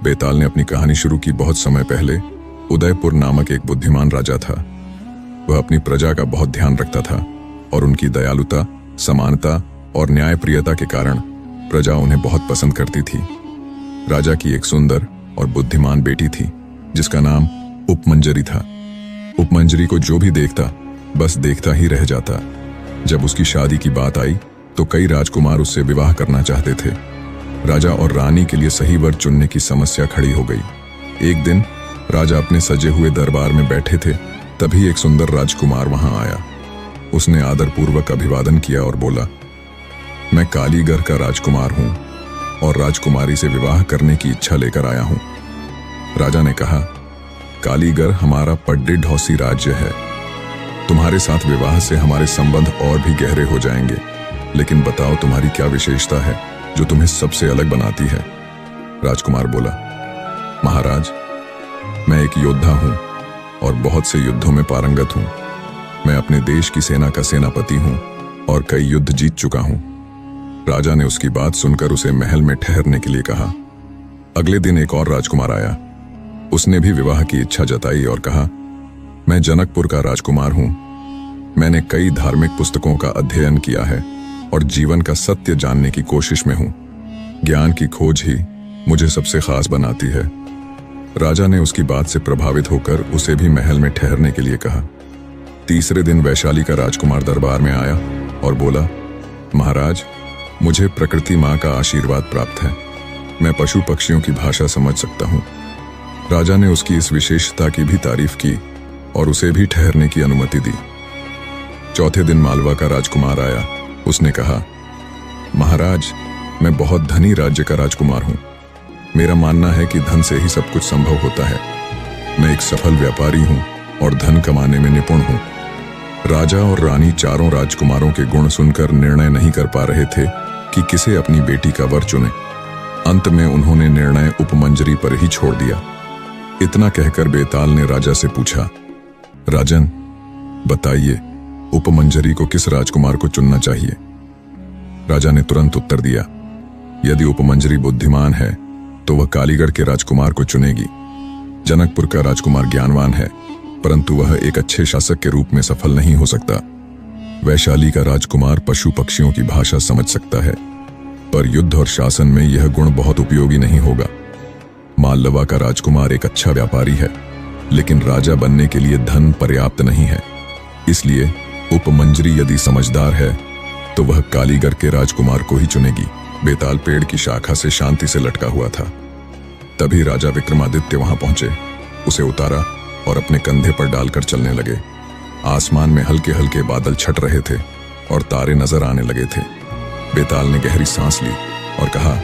बेताल ने अपनी कहानी शुरू की। बहुत समय पहले उदयपुर नामक एक बुद्धिमान राजा था। वह अपनी प्रजा का बहुत ध्यान रखता था और उनकी दयालुता, समानता और न्यायप्रियता के कारण प्रजा उन्हें बहुत पसंद करती थी। राजा की एक सुंदर और बुद्धिमान बेटी थी जिसका नाम उपमंजरी था। उपमंजरी को जो भी देखता बस देखता ही रह जाता। जब उसकी शादी की बात आई तो कई राजकुमार उससे विवाह करना चाहते थे। राजा और रानी के लिए सही वर चुनने की समस्या खड़ी हो गई। एक दिन राजा अपने सजे हुए दरबार में बैठे थे, तभी एक सुंदर राजकुमार वहां आया। उसने आदरपूर्वक अभिवादन किया और बोला, मैं कालीगर का राजकुमार हूं और राजकुमारी से विवाह करने की इच्छा लेकर आया हूं। राजा ने कहा, कालीगर हमारा पड्डी ढौसी राज्य है। तुम्हारे साथ विवाह से हमारे संबंध और भी गहरे हो जाएंगे, लेकिन बताओ तुम्हारी क्या विशेषता है जो तुम्हें सबसे अलग बनाती है। राजकुमार बोला, महाराज, मैं एक योद्धा हूं और बहुत से युद्धों में पारंगत हूं। मैं अपने देश की सेना का सेनापति हूं और कई युद्ध जीत चुका हूं। राजा ने उसकी बात सुनकर उसे महल में ठहरने के लिए कहा। अगले दिन एक और राजकुमार आया। उसने भी विवाह की इच्छा जताई और कहा, मैं जनकपुर का राजकुमार हूं। मैंने कई धार्मिक पुस्तकों का अध्ययन किया है और जीवन का सत्य जानने की कोशिश में हूं। ज्ञान की खोज ही मुझे सबसे खास बनाती है। राजा ने उसकी बात से प्रभावित होकर उसे भी महल में ठहरने के लिए कहा। तीसरे दिन वैशाली का राजकुमार दरबार में आया और बोला, महाराज, मुझे प्रकृति माँ का आशीर्वाद प्राप्त है। मैं पशु पक्षियों की भाषा समझ सकता हूँ। राजा ने उसकी इस विशेषता की भी तारीफ की और उसे भी ठहरने की अनुमति दी। चौथे दिन मालवा का राजकुमार आया। उसने कहा, महाराज, मैं बहुत धनी राज्य का राजकुमार हूं। मेरा मानना है कि धन से ही सब कुछ संभव होता है। मैं एक सफल व्यापारी हूं और धन कमाने में निपुण हूं। राजा और रानी चारों राजकुमारों के गुण सुनकर निर्णय नहीं कर पा रहे थे कि किसे अपनी बेटी का वर चुने। अंत में उन्होंने निर्णय उपमंजरी पर ही छोड़ दिया। इतना कहकर बेताल ने राजा से पूछा, राजन, बताइए, उपमंजरी को किस राजकुमार को चुनना चाहिए। राजा ने तुरंत उत्तर दिया, यदि उपमंजरी बुद्धिमान है तो वह कालीगढ़ के राजकुमार को चुनेगी। जनकपुर का राजकुमार ज्ञानवान है, परंतु वह एक अच्छे शासक के रूप में सफल नहीं हो सकता। वैशाली का राजकुमार पशु पक्षियों की भाषा समझ सकता है, पर युद्ध और शासन में यह गुण बहुत उपयोगी नहीं होगा। मालवा का राजकुमार एक अच्छा व्यापारी है, लेकिन राजा बनने के लिए धन पर्याप्त नहीं है। इसलिए उपमंजरी यदि समझदार है तो वह कालीगर के राजकुमार को ही चुनेगी। बेताल पेड़ की शाखा से शांति से लटका हुआ था। तभी राजा विक्रमादित्य वहां पहुंचे, उसे उतारा और अपने कंधे पर डालकर चलने लगे। आसमान में हल्के हल्के बादल छट रहे थे और तारे नजर आने लगे थे। बेताल ने गहरी सांस ली और कहा,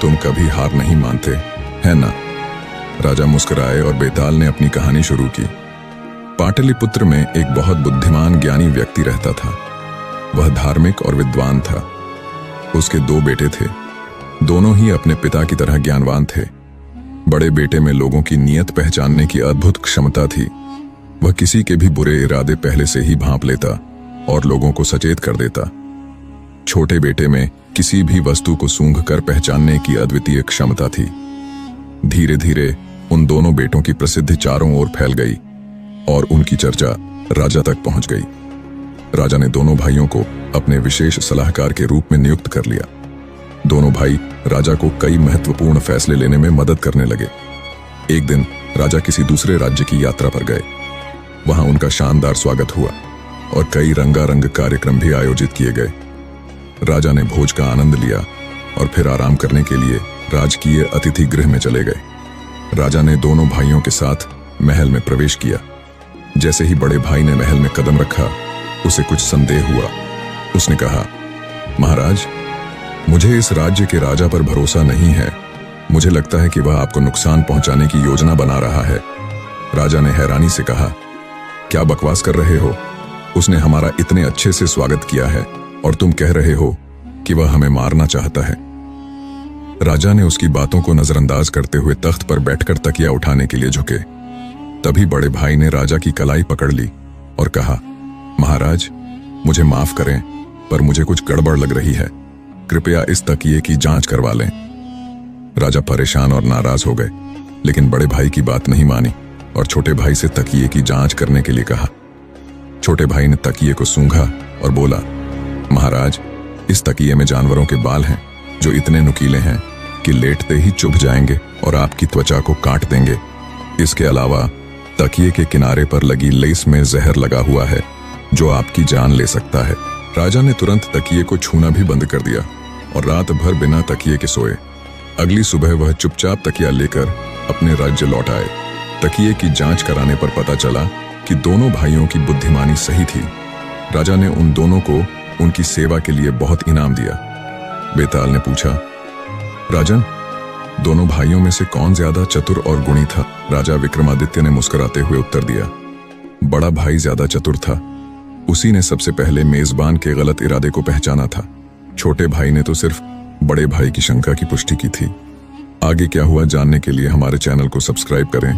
तुम कभी हार नहीं मानते, है ना? राजा मुस्कुराए और बेताल ने अपनी कहानी शुरू की। पाटलिपुत्र में एक बहुत बुद्धिमान ज्ञानी व्यक्ति रहता था। वह धार्मिक और विद्वान था। उसके 2 बेटे थे। दोनों ही अपने पिता की तरह ज्ञानवान थे। बड़े बेटे में लोगों की नीयत पहचानने की अद्भुत क्षमता थी। वह किसी के भी बुरे इरादे पहले से ही भांप लेता और लोगों को सचेत कर देता। छोटे बेटे में किसी भी वस्तु को सूंघकर पहचानने की अद्वितीय क्षमता थी। धीरे धीरे उन दोनों बेटों की प्रसिद्धि चारों ओर फैल गई और उनकी चर्चा राजा तक पहुंच गई। राजा ने दोनों भाइयों को अपने विशेष सलाहकार के रूप में नियुक्त कर लिया। दोनों भाई राजा को कई महत्वपूर्ण फैसले लेने में मदद करने लगे। एक दिन राजा किसी दूसरे राज्य की यात्रा पर गए। वहां उनका शानदार स्वागत हुआ और कई रंगारंग कार्यक्रम भी आयोजित किए गए। राजा ने भोज का आनंद लिया और फिर आराम करने के लिए राजकीय अतिथि गृह में चले गए। राजा ने दोनों भाइयों के साथ महल में प्रवेश किया। जैसे ही बड़े भाई ने महल में कदम रखा, उसे कुछ संदेह हुआ। उसने कहा, महाराज, मुझे इस राज्य के राजा पर भरोसा नहीं है। मुझे लगता है कि वह आपको नुकसान पहुंचाने की योजना बना रहा है। राजा ने हैरानी से कहा, क्या बकवास कर रहे हो? उसने हमारा इतने अच्छे से स्वागत किया है और तुम कह रहे हो कि वह हमें मारना चाहता है। राजा ने उसकी बातों को नजरअंदाज करते हुए तख्त पर बैठकर तकिया उठाने के लिए झुके। तभी बड़े भाई ने राजा की कलाई पकड़ ली और कहा, महाराज, मुझे माफ करें, पर मुझे कुछ गड़बड़ लग रही है। कृपया इस तकिए की जांच करवा लें। राजा परेशान और नाराज हो गए, लेकिन बड़े भाई की बात नहीं मानी और छोटे भाई से तकिए की जांच करने के लिए कहा। छोटे भाई ने तकिए को सूंघा और बोला, महाराज, इस तकिए में जानवरों के बाल हैं जो इतने नुकीले हैं कि लेटते ही चुभ जाएंगे और आपकी त्वचा को काट देंगे। इसके अलावा तकिए के किनारे पर लगी लेस में जहर लगा हुआ है जो आपकी जान ले सकता है। राजा ने तुरंत तकिए को छूना भी बंद कर दिया और रात भर बिना तकिए के सोए। अगली सुबह वह चुपचाप तकिया लेकर अपने राज्य लौट आए। तकिए की जांच कराने पर पता चला कि दोनों भाइयों की बुद्धिमानी सही थी। राजा ने उन दोनों को उनकी सेवा के लिए बहुत इनाम दिया। बेताल ने पूछा, राजन, दोनों भाइयों में से कौन ज्यादा चतुर और गुणी था? राजा विक्रमादित्य ने मुस्कुराते हुए उत्तर दिया, बड़ा भाई ज्यादा चतुर था। उसी ने सबसे पहले मेजबान के गलत इरादे को पहचाना था। छोटे भाई ने तो सिर्फ बड़े भाई की शंका की पुष्टि की थी। आगे क्या हुआ जानने के लिए हमारे चैनल को सब्सक्राइब करें